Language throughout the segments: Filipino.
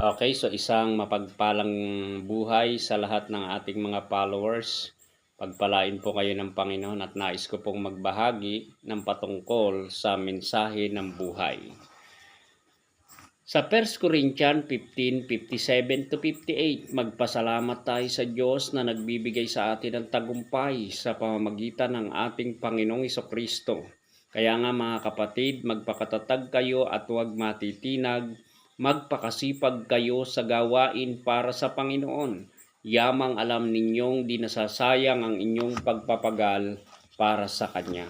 Okay, so isang mapagpalang buhay sa lahat ng ating mga followers. Pagpalain po kayo ng Panginoon at nais ko pong magbahagi ng patungkol sa mensahe ng buhay. Sa 1 Corinthians 15:57-58, magpasalamat tayo sa Diyos na nagbibigay sa atin ng tagumpay sa pamamagitan ng ating Panginoong Jesucristo. Kaya nga mga kapatid, magpakatatag kayo at huwag matitinag. Magpakasipag kayo sa gawain para sa Panginoon. Yamang alam ninyong di nasasayang ang inyong pagpapagal para sa Kanya.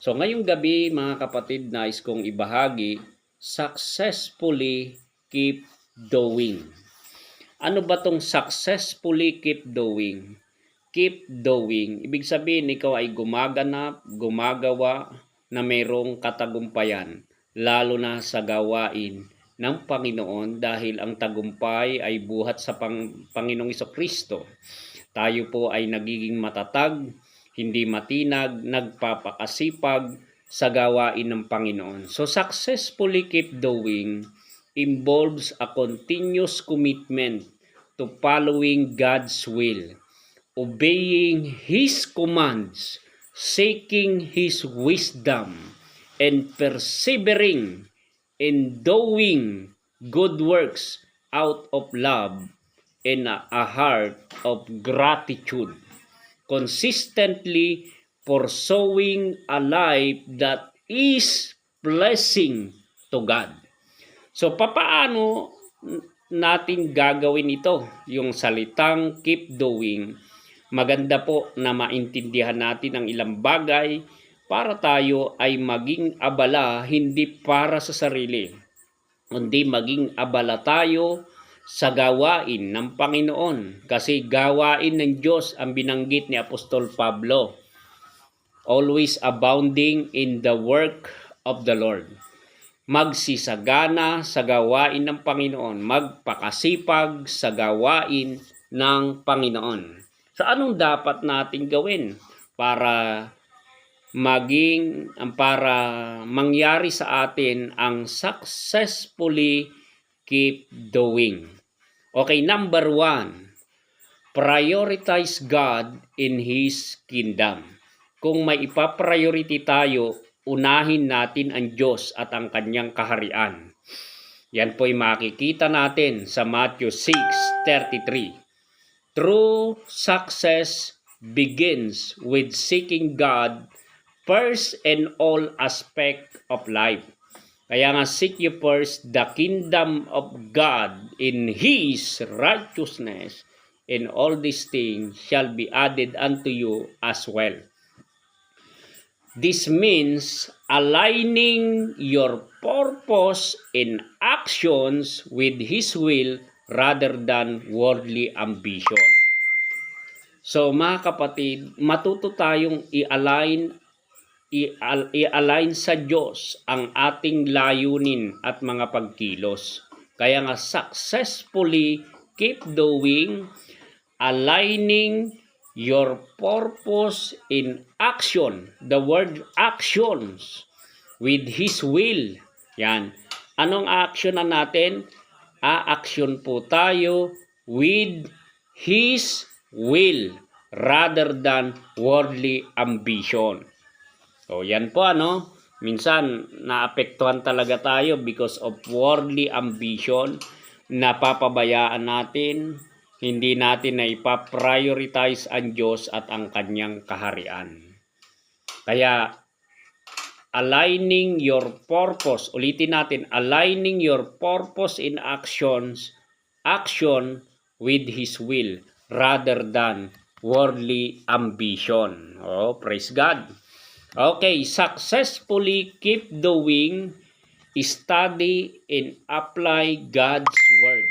So ngayong gabi mga kapatid, nais kong ibahagi, successfully keep doing. Ano ba tong successfully keep doing? Keep doing, ibig sabihin ikaw ay gumaganap, gumagawa na mayroong katagumpayan, lalo na sa gawain ng Panginoon dahil ang tagumpay ay buhat sa Panginoong Jesucristo. Tayo po ay nagiging matatag, hindi matinag, nagpapakasipag sa gawain ng Panginoon. So successfully keep doing involves a continuous commitment to following God's will, obeying His commands, seeking His wisdom, and persevering in doing good works out of love and a heart of gratitude, consistently pursuing a life that is pleasing to God. So papaano natin gagawin ito? Yung salitang keep doing, maganda po na maintindihan natin ang ilang bagay para tayo ay maging abala, hindi para sa sarili, kundi maging abala tayo sa gawain ng Panginoon. Kasi gawain ng Diyos ang binanggit ni Apostol Pablo. Always abounding in the work of the Lord. Magsisagana sa gawain ng Panginoon. Magpakasipag sa gawain ng Panginoon. So anong dapat natin gawin para mangyari sa atin ang successfully keep doing? Okay, number 1, prioritize God in His kingdom. Kung may ipapriority tayo, unahin natin ang Diyos at ang Kanyang kaharian. Yan po'y makikita natin sa Matthew 6:33. True success begins with seeking God first in all aspect of life. Kaya nga, seek you first the kingdom of God in His righteousness, and all these things shall be added unto you as well. This means aligning your purpose in actions with His will rather than worldly ambition. So mga kapatid, matuto tayong i-align sa Diyos ang ating layunin at mga pagkilos. Kaya nga successfully keep doing, aligning your purpose in action, the word actions, with His will. Yan. Anong action na natin? A-action po tayo with His will rather than worldly ambition. So yan po minsan naapektuhan talaga tayo because of worldly ambition, napapabayaan natin, hindi natin na ipaprioritize ang Diyos at ang Kanyang kaharian. Kaya aligning your purpose, ulitin natin, aligning your purpose in action with His will rather than worldly ambition. Oh, praise God. Okay, successfully keep doing, study and apply God's word.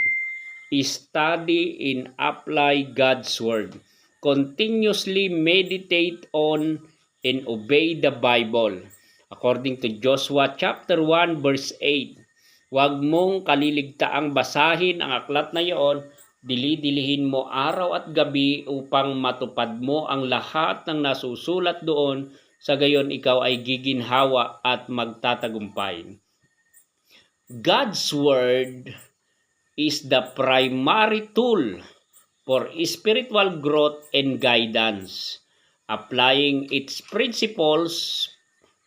Study and apply God's word. Continuously meditate on and obey the Bible. According to Joshua chapter 1 verse 8, huwag mong kaliligtaang basahin ang aklat na iyon, dili-dilihin mo araw at gabi upang matupad mo ang lahat ng nasusulat doon, sa gayon ikaw ay giginhawa at magtatagumpay. God's word is the primary tool for spiritual growth and guidance. Applying its principles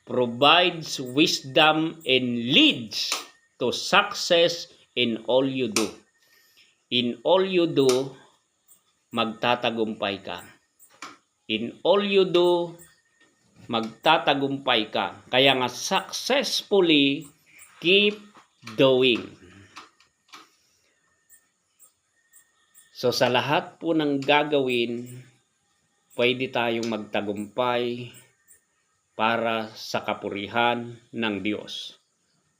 provides wisdom and leads to success in all you do. In all you do, magtatagumpay ka. In all you do, magtatagumpay ka. Kaya nga successfully keep doing. So sa lahat po ng gagawin, pwede tayong magtagumpay para sa kapurihan ng Diyos.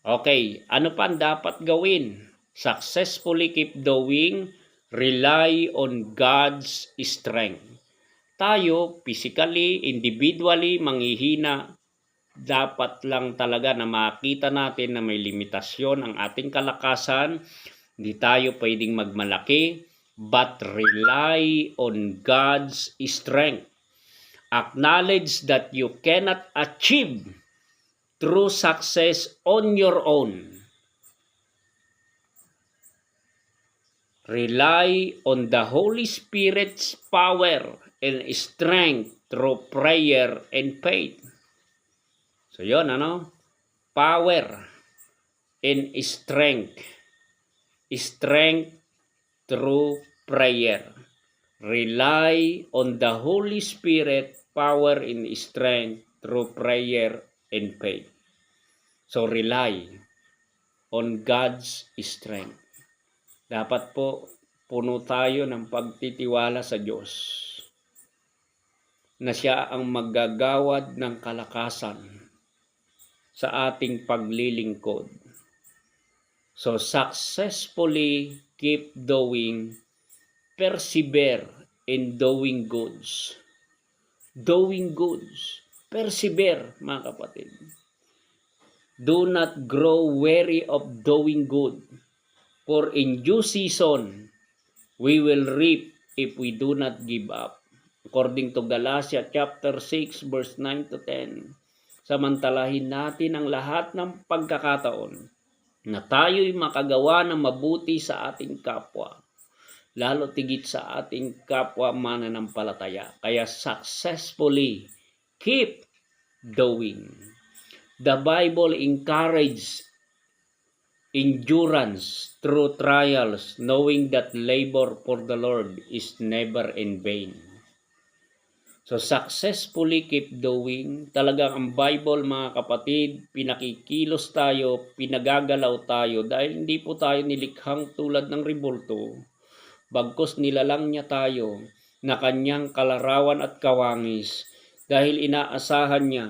Okay, ano pa ang dapat gawin? Successfully keep doing, rely on God's strength. Tayo, physically, individually, manghihina, dapat lang talaga na makita natin na may limitasyon ang ating kalakasan. Hindi tayo pwedeng magmalaki, but rely on God's strength. Acknowledge that you cannot achieve true success on your own. Rely on the Holy Spirit's power and strength through prayer and faith. So yun, power and strength. Strength through prayer. Rely on the Holy Spirit, power and strength through prayer and faith. So rely on God's strength. Dapat po puno tayo ng pagtitiwala sa Diyos na siya ang maggagawad ng kalakasan sa ating paglilingkod. So successfully keep doing, persevere in doing goods. Doing goods. Persevere, mga kapatid. Do not grow weary of doing good. For in due season, we will reap if we do not give up. According to Galatia chapter 6 verse 9 to 10. Samantalahin natin ang lahat ng pagkakataon na tayo'y makagawa ng mabuti sa ating kapwa. Lalo tigit sa ating kapwa mananampalataya. Kaya successfully keep doing. The Bible encourages endurance through trials, knowing that labor for the Lord is never in vain. So successfully keep doing. Talagang ang Bible, mga kapatid, pinakikilos tayo, pinagagalaw tayo dahil hindi po tayo nilikhang tulad ng rebulto. Bagkus nilalang niya tayo na kanyang kalarawan at kawangis dahil inaasahan niya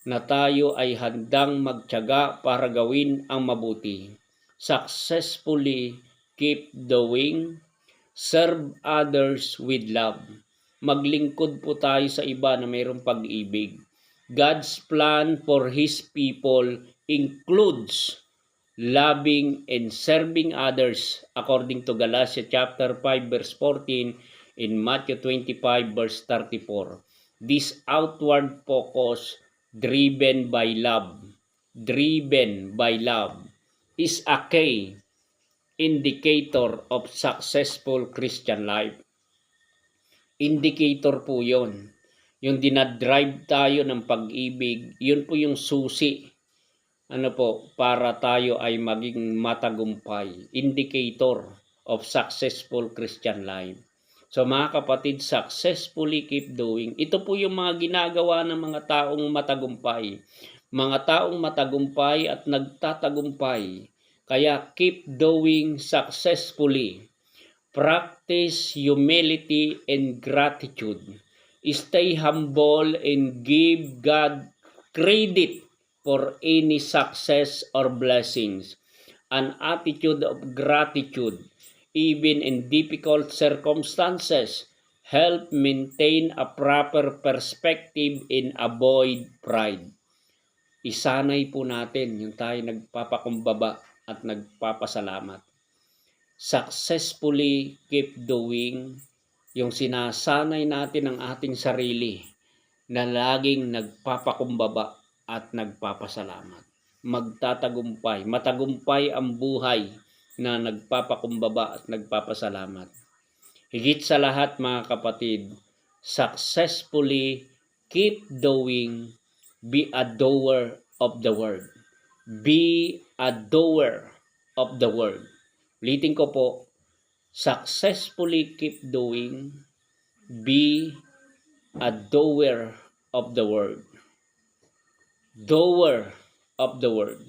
na tayo ay handang magtiyaga para gawin ang mabuti. Successfully keep doing, serve others with love. Maglingkod po tayo sa iba na mayroong pag-ibig. God's plan for His people includes loving and serving others according to Galatia chapter 5 verse 14 in Matthew 25 verse 34. This outward focus driven by love is a key indicator of successful Christian life. Indicator po yun. Yung dinadrive tayo ng pag-ibig, yun po yung susi. Para tayo ay maging matagumpay. Indicator of successful Christian life. So mga kapatid, successfully keep doing. Ito po yung mga ginagawa ng mga taong matagumpay. Mga taong matagumpay at nagtatagumpay. Kaya keep doing successfully. Practice humility and gratitude. Stay humble and give God credit for any success or blessings. An attitude of gratitude even in difficult circumstances, help maintain a proper perspective and avoid pride. Isanay po natin yung tayo nagpapakumbaba at nagpapasalamat. Successfully keep doing, yung sinasanay natin ang ating sarili na laging nagpapakumbaba at nagpapasalamat. Magtatagumpay, matagumpay ang buhay na nagpapakumbaba at nagpapasalamat. Higit sa lahat mga kapatid, successfully keep doing, be a doer of the word. Be a doer of the word. Ulitin ko po, successfully keep doing, be a doer of the word. Doer of the word.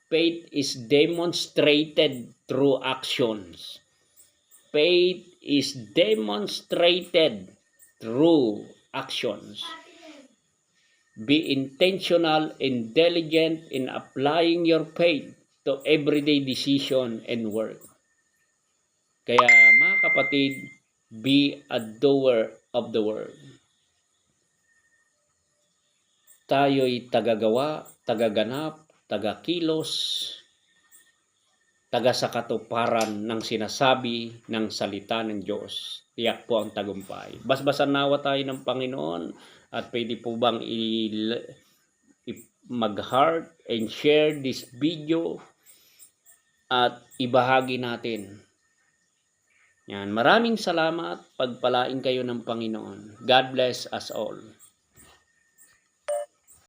Faith is demonstrated through actions. Faith is demonstrated through actions. Be intentional and diligent in applying your faith to everyday decision and work. Kaya mga kapatid, be a doer of the word. Tayo'y tagagawa, tagaganap, tagakilos, taga sa katuparan ng sinasabi ng salita ng Diyos. Tiyak po ang tagumpay. Basbasan nawa tayo ng Panginoon at pwede po bang mag-heart and share this video at ibahagi natin. Yan. Maraming salamat. Pagpalain kayo ng Panginoon. God bless us all.